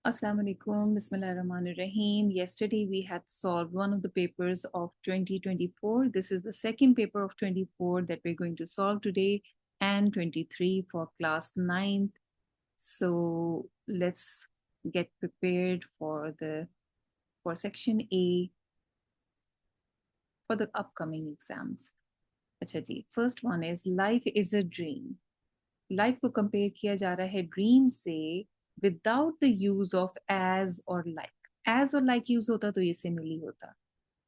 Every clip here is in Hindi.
Assalamu alaikum, Bismillahirrahmanirrahim. Yesterday we had solved one of the papers of 2024. This is the second paper of 24 that we're going to solve today, and 23 for class 9th. So let's get prepared for section A for the upcoming exams. अच्छा जी, first one is life is a dream. Life को कंपेयर किया जा रहा है ड्रीम से without the use of as और लाइक. एज और लाइक यूज होता तो ये सिमिली होता.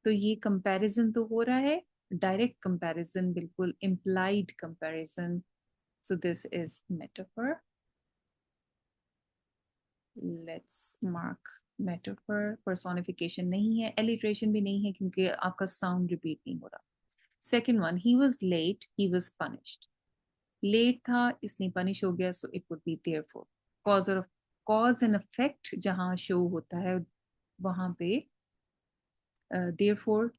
तो ये कंपैरिजन तो हो रहा है, डायरेक्ट कंपैरिजन, बिल्कुल implied comparison. So this is metaphor. Let's mark metaphor. Personification नहीं है, एलिट्रेशन भी नहीं है क्योंकि आपका साउंड रिपीट नहीं हो रहा. Second one, he was late, he was punished. Late था इसलिए पनिश हो गया, so it would be therefore. Cause and effect जहां शो होता है वहां पे therefore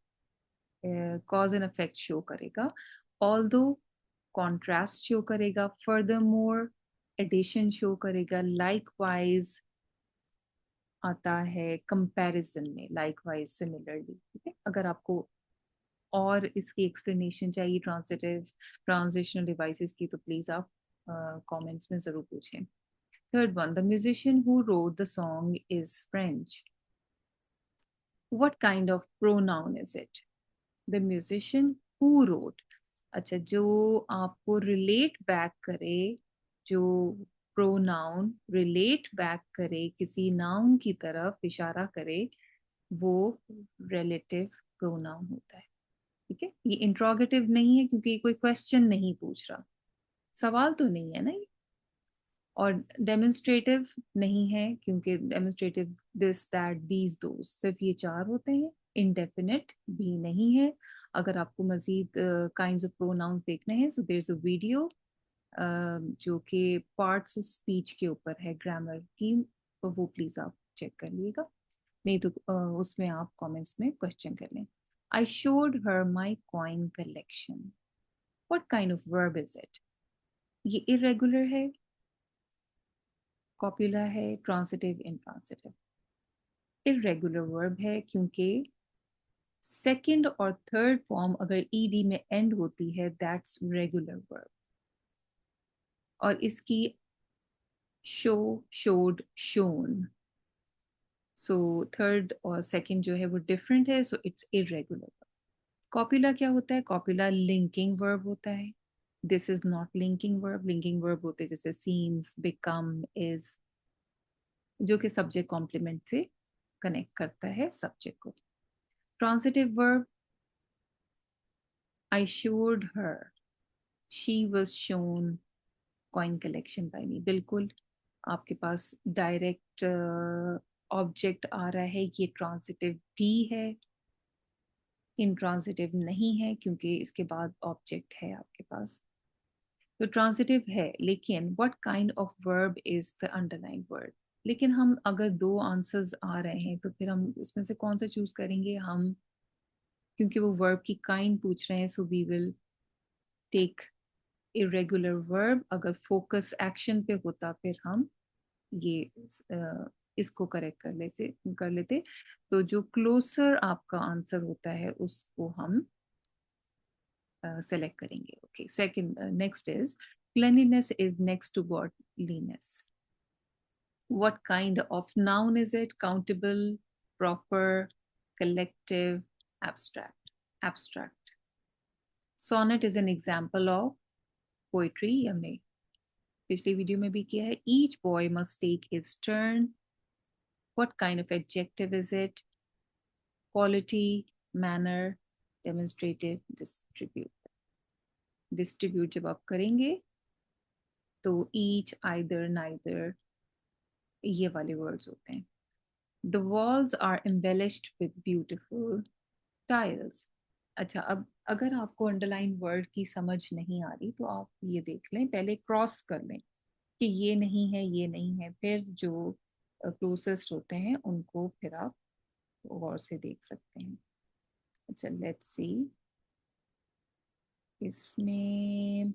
cause and effect show करेगा. ऑल्दो कॉन्ट्रास्ट शो करेगा. फर्दरमोर एडिशन शो करेगा. लाइकवाइज आता है कंपैरिजन में, लाइकवाइज सिमिलरली. ठीक है, अगर आपको और इसकी एक्सप्लेनेशन चाहिए ट्रांजिशनल डिवाइसेस की तो प्लीज आप कमेंट्स में जरूर पूछें. Third one, the musician who wrote the song is French. What kind of pronoun is it? The musician who wrote. अच्छा, जो आपको रिलेट बैक करे, जो प्रोनाउन रिलेट बैक करे, किसी नाउन की तरफ इशारा करे, वो रिलेटिव प्रोनाउन होता है. ठीक है, ये इंट्रोगेटिव नहीं है क्योंकि ये कोई क्वेश्चन नहीं पूछ रहा, सवाल तो नहीं है ना ये. और डेमोन्स्ट्रेटिव नहीं है क्योंकि demonstrative this that these those सिर्फ ये चार होते हैं. इंडेफिनिट भी नहीं है. अगर आपको मजीद काइंड्स ऑफ प्रोनाउंस देखने हैं so there is a video जो कि पार्ट्स ऑफ स्पीच के ऊपर है, ग्रामर की, तो वो प्लीज आप चेक कर लीजिएगा. नहीं तो उसमें आप कमेंट्स में क्वेश्चन कर लें. I showed her my coin collection. What kind of verb is it? ये इरेगुलर है, कॉपुला है, ट्रांसिटिव, इंट्रांसिटिव. इरेगुलर वर्ब है क्योंकि सेकंड और थर्ड फॉर्म अगर ईडी में एंड होती है दैट्स रेगुलर वर्ब. और इसकी show, showed, shown, so third और सेकंड जो है वो डिफरेंट है, सो इट्स इरेगुलर. कॉपुला क्या होता है? कॉपुला लिंकिंग वर्ब होता है. This is not linking verb. Linking verb होते हैं जैसे सीम्स, बिकम, इज, जो कि सब्जेक्ट कॉम्प्लीमेंट से कनेक्ट करता है सब्जेक्ट को. Transitive verb, I showed her, she was shown coin collection by me. बिल्कुल आपके पास डायरेक्ट ऑब्जेक्ट आ रहा है, ये ट्रांसिटिव भी है, इंट्रांसिटिव नहीं है क्योंकि इसके बाद ऑब्जेक्ट है आपके पास. तो ट्रांसिटिव है, लेकिन what kind of verb is the underline word. लेकिन हम अगर दो आंसर्स आ रहे हैं तो फिर हम इसमें से कौन सा चूज करेंगे? हम, क्योंकि वो वर्ब की काइंड पूछ रहे हैं, so we will take irregular verb. अगर फोकस एक्शन पे होता फिर हम ये इसको करेक्ट कर लेते. तो जो क्लोजर आपका आंसर होता है उसको हम सेलेक्ट करेंगे. Okay, second, next is cleanliness is next to godliness. What kind of noun is it? Countable, proper, collective, abstract. Abstract. Sonnet is an example of poetry. हमने पिछली वीडियो में भी किया है. Each boy must take his turn. What kind of adjective is it? Quality, manner, demonstrative, distribute. Distribute जब आप करेंगे तो each, either, neither, ये वाले words होते हैं. The walls are embellished with beautiful tiles. अच्छा, अब अगर आपको अंडरलाइन वर्ड की समझ नहीं आ रही तो आप ये देख लें, पहले क्रॉस कर लें कि ये नहीं है, ये नहीं है, फिर जो क्लोजेस्ट होते हैं उनको फिर आप गौर से देख सकते हैं. अच्छा, लेट्स सी. इसमें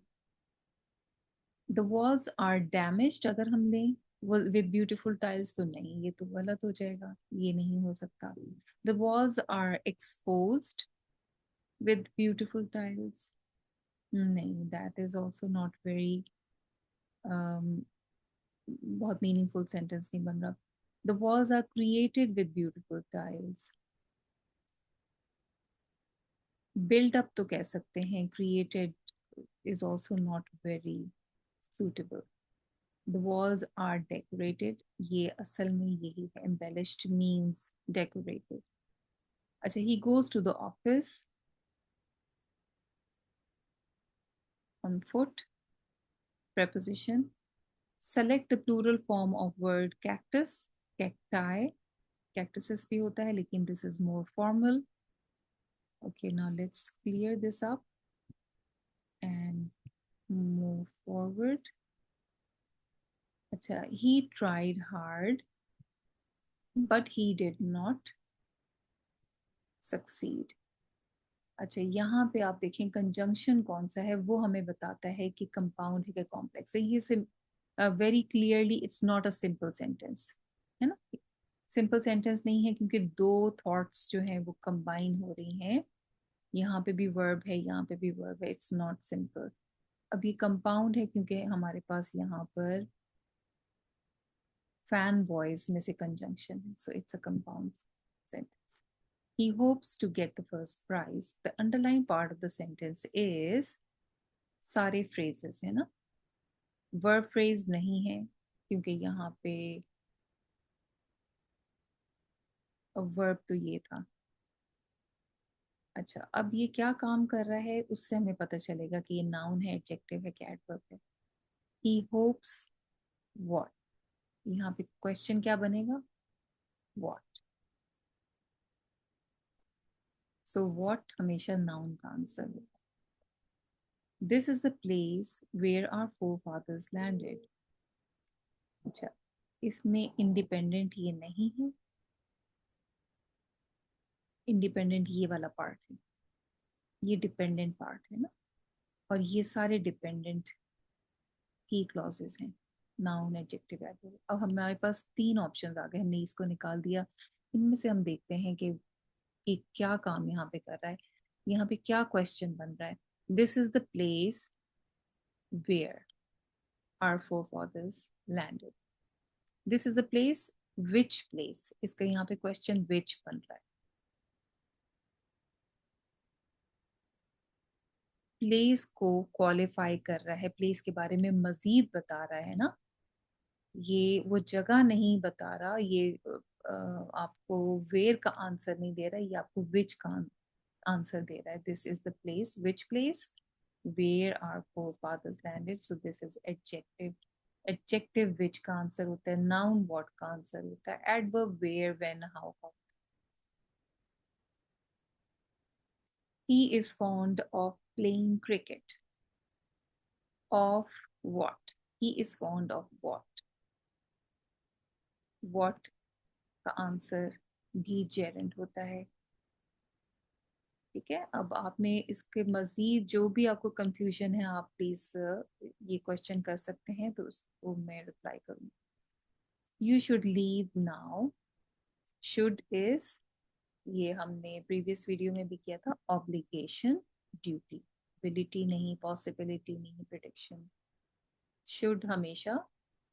द वॉल्स आर डैमेज्ड अगर हम लें विद ब्यूटीफुल टाइल्स तो नहीं, ये तो गलत हो जाएगा, ये नहीं हो सकता. The walls are exposed with beautiful tiles, नहीं, that is also not very, बहुत मीनिंगफुल सेंटेंस नहीं बन रहा. The walls are created with beautiful tiles. Built up तो कह सकते हैं, created is also not very suitable. The walls are decorated. ये असल में यही है, embellished means decorated. अच्छा, he goes to the office on foot. Preposition. Select the plural form of word cactus. Cacti. Cactuses भी होता है, लेकिन this is more formal. Okay, now let's clear this up and move forward. अच्छा, he tried hard but he did not succeed. अच्छा, यहाँ पे आप देखें कंजंक्शन कौन सा है, वो हमें बताता है कि कंपाउंड है कि कॉम्प्लेक्स है. ये very clearly it's not a simple sentence, है ना. सिंपल सेंटेंस नहीं है क्योंकि दो थॉट्स जो हैं वो कंबाइन हो रही हैं. यहाँ पे भी वर्ब है, यहाँ पे भी वर्ब है, इट्स नॉट सिंपल. अब ये कंपाउंड है क्योंकि हमारे पास यहाँ पर फैन बॉयज में से कंजंक्शन है, so it's a compound sentence. He hopes to get the first prize. The underlying part of the sentence is सारे phrases है ना. verb phrase नहीं है क्योंकि यहाँ पे verb तो ये था. अच्छा, अब ये क्या काम कर रहा है उससे हमें पता चलेगा कि ये नाउन है, एडजेक्टिव है, क्या एडवर्ब है. He hopes what. यहाँ पे क्वेश्चन क्या बनेगा, what. So what हमेशा नाउन का आंसर होगा. This is the place where our forefathers landed. अच्छा, इसमें इंडिपेंडेंट ये नहीं है, इंडिपेंडेंट ये वाला पार्ट है, ये डिपेंडेंट पार्ट है ना. और ये सारे डिपेंडेंट की क्लॉजेस हैं, नाउन एडजेक्टिव एडवर्ब. अब हमारे पास तीन ऑप्शंस आ गए, हमने इसको निकाल दिया. इनमें से हम देखते हैं कि क्या काम यहाँ पे कर रहा है, यहाँ पे क्या क्वेश्चन बन रहा है. This is the place where our forefathers landed. This is the place, which place, इसका यहाँ पे क्वेश्चन विच बन रहा है. प्लेस को क्वालिफाई कर रहा है, प्लेस के बारे में मजीद बता रहा है ना. ये वो जगह नहीं बता रहा, ये आपको वेयर का आंसर नहीं दे रहा, ये आपको विच का आंसर दे रहा है. This is the place, which place, where our forefathers landed. So this is adjective. Adjective which का आंसर होता है, नाउन व्हाट का आंसर होता है, adverb where, when, how. He is fond of playing cricket. Of what? He is fond of what? What का आंसर भी जेरेंट होता है. ठीक है, अब आपने इसके मजीद जो भी आपको कंफ्यूजन है, आप प्लीज ये क्वेश्चन कर सकते हैं, तो उसको मैं रिप्लाई करूँगी. You should leave now. Should is, ये हमने प्रीवियस वीडियो में भी किया था, ऑब्लिगेशन, ड्यूटी. एबिलिटी नहीं, पॉसिबिलिटी नहीं, प्रिडिक्शन. शुड हमेशा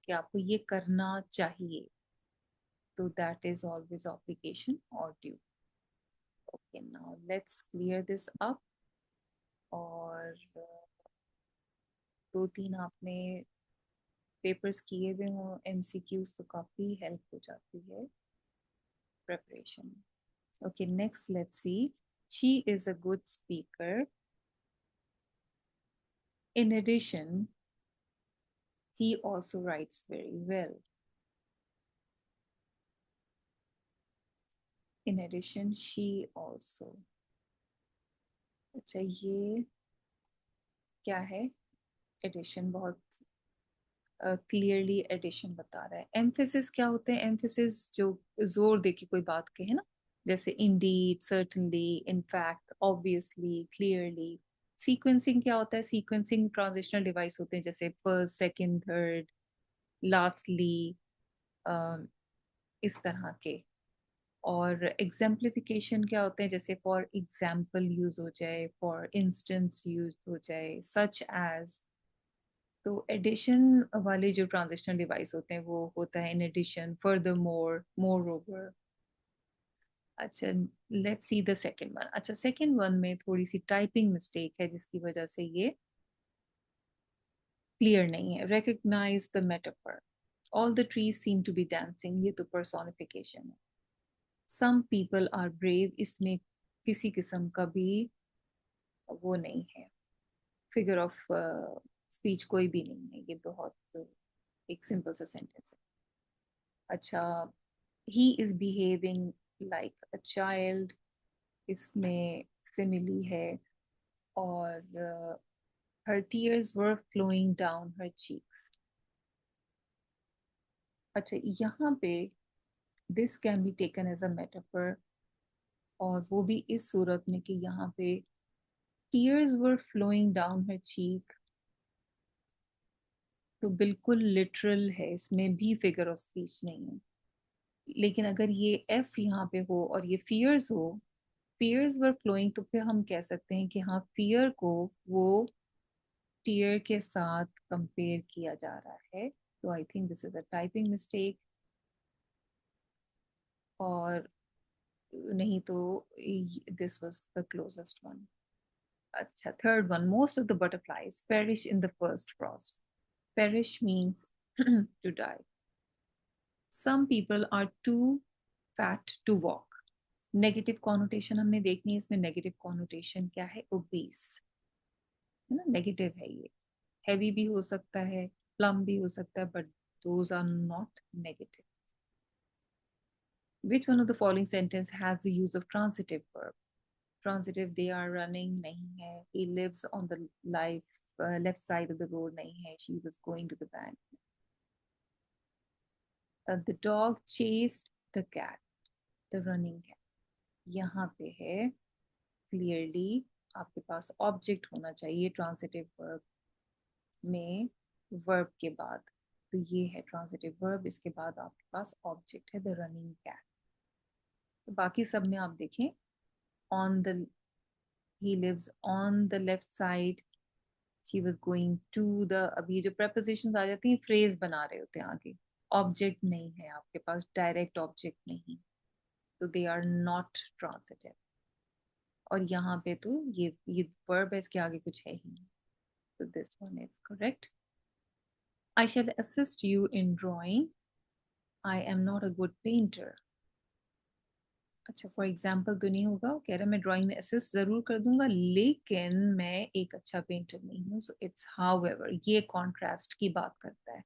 कि आपको ये करना चाहिए, तो दैट इज ऑलवेज ऑब्लिगेशन और duty. Okay, now let's clear this up. और दो तीन आपने पेपर्स किए हुए हो एमसीक्यूज, तो काफ़ी हेल्प हो जाती है preparation. Okay, next let's see. She is a good speaker. In addition, he also writes very well. In addition, she also. अच्छा, ये क्या है, एडिशन, बहुत क्लियरली एडिशन बता रहा है. एम्फेसिस क्या होते हैं, एम्फेसिस जो जोर दे के कोई बात कहे ना, जैसे Indeed, certainly, in fact, obviously, clearly. Sequencing क्या होता है, सीक्वेंसिंग ट्रांजिशनल डिवाइस होते हैं, जैसे फर्स्ट, सेकंड, थर्ड, लास्टली, इस तरह के। और एग्जाम्प्लिफिकेशन क्या होते हैं, जैसे फॉर एग्जाम्पल यूज हो जाए, फॉर इंस्टेंस यूज हो जाए, सच एज। तो एडिशन वाले जो ट्रांजिशनल डिवाइस होते हैं वो होता है in addition, furthermore, moreover. अच्छा, let's see the second one. अच्छा, सेकंड वन में थोड़ी सी टाइपिंग मिस्टेक है जिसकी वजह से ये क्लियर नहीं है। Recognize the metaphor, all the trees seem to be dancing, ये तो पर्सोनिफिकेशन है। सम पीपल आर ब्रेव, इसमें किसी किस्म का भी वो नहीं है, फिगर ऑफ स्पीच कोई भी नहीं है, ये बहुत एक सिंपल सा सेंटेंस है। अच्छा, he is behaving like a child, इसमें सिमिली है। और her tears were flowing down her cheeks. अच्छा, यहाँ पे this can be taken as a metaphor, और वो भी इस सूरत में कि यहाँ पे tears were flowing down her cheek, तो बिल्कुल लिटरल है, इसमें भी फिगर ऑफ स्पीच नहीं है। लेकिन अगर ये एफ यहाँ पे हो और ये फियर्स हो, फियर्स वर फ्लोइंग, तो फिर हम कह सकते हैं कि हाँ, फियर को वो टीयर के साथ कंपेयर किया जा रहा है। तो I think this is a typing mistake, और नहीं तो this was the closest one. अच्छा, third one, most of the butterflies perish in the first frost. Perish means to die. Some people are too fat to walk. Negative connotation हमने देखनी है, इसमें नेगेटिव कॉनोटेशन क्या है, ओबीस, है ना, नेगेटिव है ये। हैवी भी हो सकता है, प्लम भी हो सकता है, but those are not negative. Which one of the following sentence has the use of transitive verb? Transitive, they are running नहीं है, he lives on the left side of the road नहीं है, she was going to the bank. The dog chased the cat, the running cat. यहाँ पे है क्लियरली आपके पास ऑब्जेक्ट होना चाहिए ट्रांसिटिव वर्ब में, वर्ब के बाद। तो ये है ट्रांसिटिव वर्ब, इसके बाद आपके पास ऑब्जेक्ट है द रनिंग कैट। तो बाकी सब में आप देखें, on the, he lives on the left side, she was going to the, अब ये जो prepositions आ जाती हैं फ्रेज बना रहे होते हैं आगे, ऑब्जेक्ट नहीं है आपके पास, डायरेक्ट ऑब्जेक्ट नहीं, तो दे आर नॉट ट्रांसिटिव। और यहाँ पे तो ये वर्ब है, इसके आगे कुछ है ही नहीं, तो this one is correct. I shall assist you in drawing, I am not a good painter। अच्छा, फॉर एग्जाम्पल तो नहीं होगा, कह रहा मैं ड्राइंग में असिस्ट जरूर कर दूंगा लेकिन मैं एक अच्छा पेंटर नहीं हूँ। सो इट्स हाउएवर, ये कॉन्ट्रास्ट की बात करता है।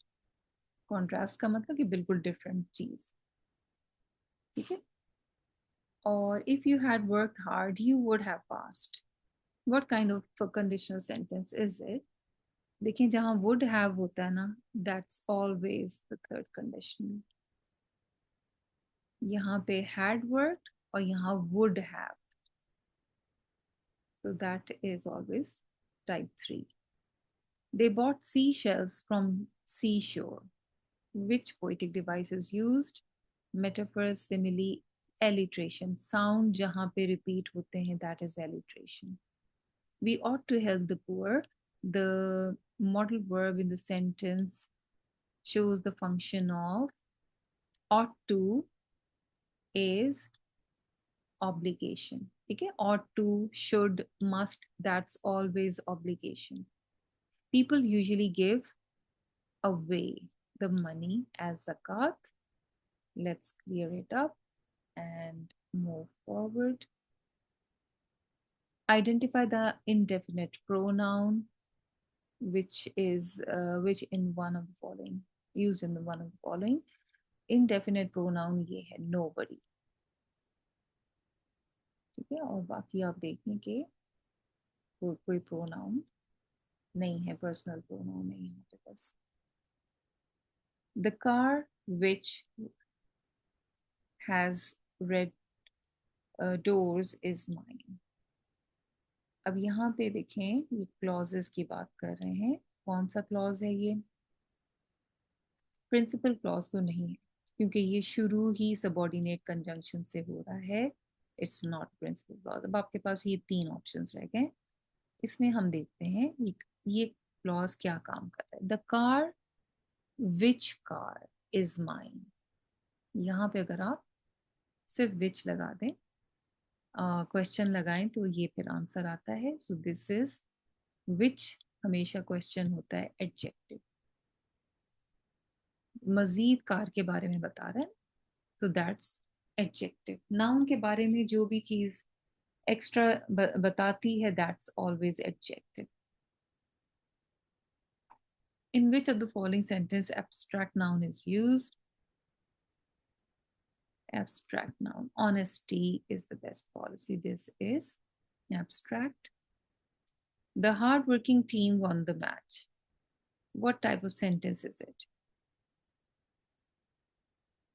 कॉन्ट्रास्ट का मतलब कि बिल्कुल डिफरेंट चीज, ठीक है। और if you had worked hard you would have passed, what kind of conditional sentence is it? देखिए, जहां वुड हैव होता है ना, that's always the third condition. यहाँ पे हैड वर्कड और यहाँ would have, so that is always type 3. They bought seashells from seashore. Which poetic device is used? Metaphor, simile, alliteration. Sound जहाँ पे repeat होते हैं, that is alliteration. We ought to help the poor. The modal verb in the sentence shows the function of ought to is obligation. ठीक है, ought to, should, must, that's always obligation. People usually give away the money as zakat. Let's clear it up and move forward. Identify the indefinite pronoun which in one of the following, used in the one of the following. Indefinite pronoun ये है nobody, ठीक है। और बाकी आप देखें कि कोई प्रोनाउन नहीं है, पर्सनल प्रोनाउन नहीं है हमारे पास। The car which has red doors is mine. अब यहाँ पे देखें, ये क्लॉजेस की बात कर रहे हैं, कौन सा क्लॉज है ये? प्रिंसिपल क्लॉज तो नहीं है क्योंकि ये शुरू ही सबऑर्डिनेट कंजंक्शन से हो रहा है, इट्स नॉट प्रिंसिपल क्लॉज। अब आपके पास ये 3 ऑप्शंस रह गए, इसमें हम देखते हैं ये क्लॉज क्या काम कर रहा है। The car, which car is mine, यहाँ पे अगर आप सिर्फ विच लगा दें, क्वेश्चन लगाएं तो ये फिर आंसर आता है। सो दिस इज विच, हमेशा क्वेश्चन होता है एडजेक्टिव, मजीद कार के बारे में बता रहा है, तो दैट्स एडजेक्टिव। नाउन के बारे में जो भी चीज एक्स्ट्रा बताती है, that's always adjective. In which of the following sentence abstract noun is used? Abstract noun. Honesty is the best policy. This is abstract. The hardworking team won the match. What type of sentence is it?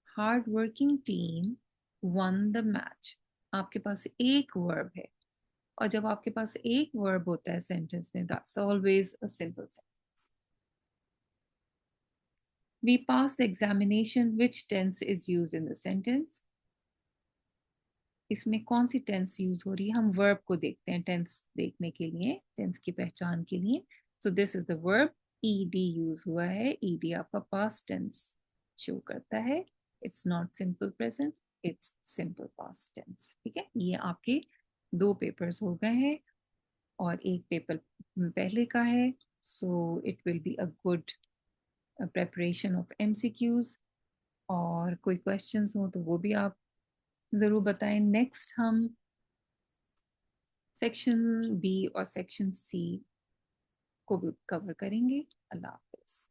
Hardworking team won the match. आपके पास एक verb है, और जब आपके पास एक verb होता है sentence में, that's always a simple sentence. We passed the examination. Which tense is used in the sentence? इसमें कौन सी टेंस यूज हो रही है? हम वर्ब को देखते हैं टेंस देखने के लिए, टेंस की पहचान के लिए। So this is the verb, ED use हुआ है। ईडी आपका पास्ट टेंस शो करता है, it's not simple present, it's simple past tense. ठीक है, ये आपके 2 पेपर्स हो गए हैं और एक पेपर पहले का है। So it will be a good preparation of MCQs, और कोई क्वेश्चंस हो तो वो भी आप जरूर बताएं। नेक्स्ट हम सेक्शन बी और सेक्शन सी को भी कवर करेंगे। अल्लाह हाफिज।